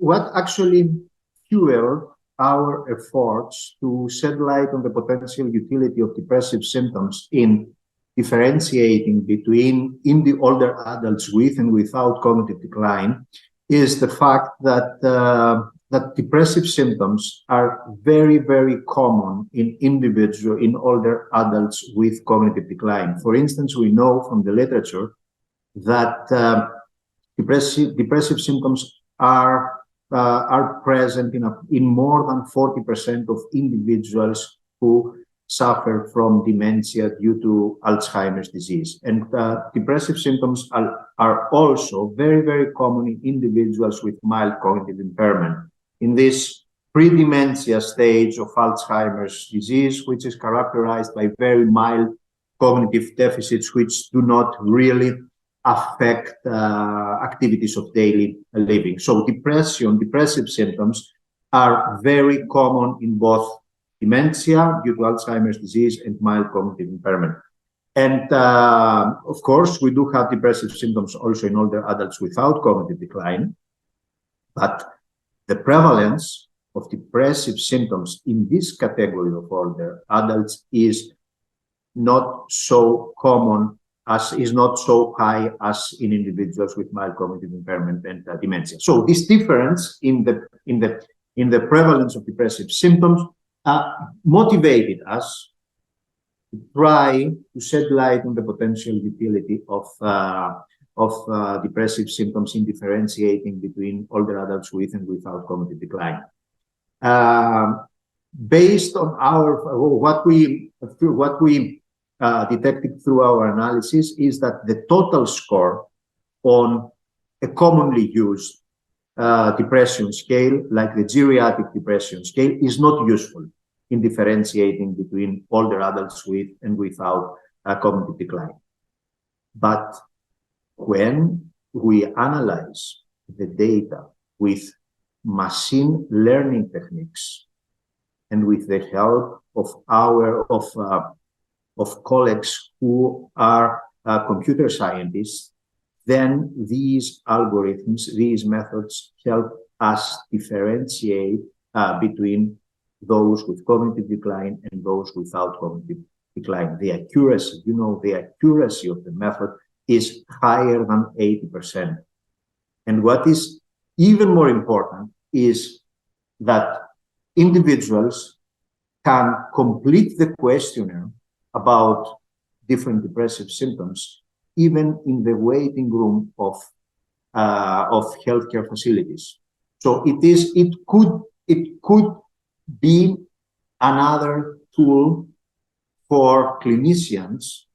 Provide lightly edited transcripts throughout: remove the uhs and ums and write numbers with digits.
what actually fueled our efforts to shed light on the potential utility of depressive symptoms in differentiating between in the older adults with and without cognitive decline is the fact that that depressive symptoms are very, very common in older adults with cognitive decline. For instance, we know from the literature that depressive symptoms are present in more than 40% of individuals who suffer from dementia due to Alzheimer's disease. And depressive symptoms are also very, very common in individuals with mild cognitive impairment. In this pre-dementia stage of Alzheimer's disease, which is characterized by very mild cognitive deficits, which do not really affect activities of daily living. So depressive symptoms are very common in both dementia due to Alzheimer's disease and mild cognitive impairment. And of course, we do have depressive symptoms also in older adults without cognitive decline, but the prevalence of depressive symptoms in this category of older adults is not so common is not so high as in individuals with mild cognitive impairment and dementia. So this difference in the prevalence of depressive symptoms motivated us to try to shed light on the potential utility of depressive symptoms in differentiating between older adults with and without cognitive decline. Based on what we detected through our analysis is that the total score on a commonly used depression scale, like the Geriatric Depression Scale, is not useful in differentiating between older adults with and without cognitive decline. But when we analyze the data with machine learning techniques and with the help of colleagues who are computer scientists, then these algorithms, these methods help us differentiate between those with cognitive decline and those without cognitive decline. The accuracy, the accuracy of the method is higher than 80%. And what is even more important is that individuals can complete the questionnaire about different depressive symptoms, even in the waiting room of healthcare facilities. So it could be another tool for clinicians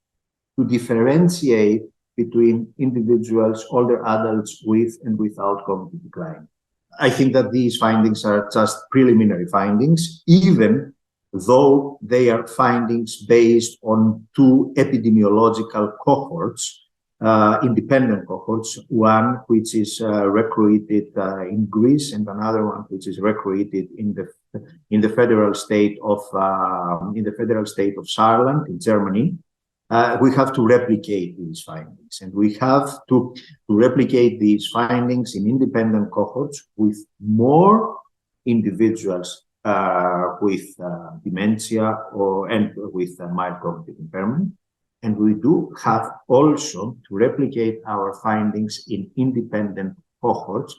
to differentiate between individuals, older adults with and without cognitive decline. I think that these findings are just preliminary findings, even though they are findings based on two epidemiological cohorts, independent cohorts, one which is recruited in Greece and another one which is recruited in the federal state of Saarland in Germany. We have to replicate these findings, and we have to replicate these findings in independent cohorts with more individuals with dementia and with mild cognitive impairment. And we do have also to replicate our findings in independent cohorts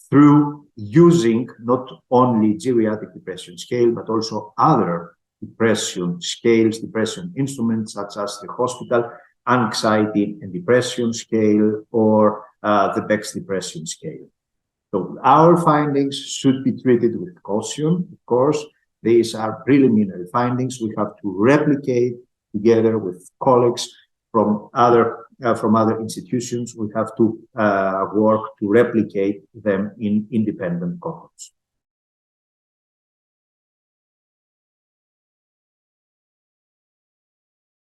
through using not only Geriatric Depression Scale, but also other depression scales, depression instruments, such as the Hospital Anxiety and Depression Scale or the Beck's Depression Scale. So our findings should be treated with caution. Of course, these are preliminary findings. We have to replicate together with colleagues from other institutions. We have to work to replicate them in independent cohorts.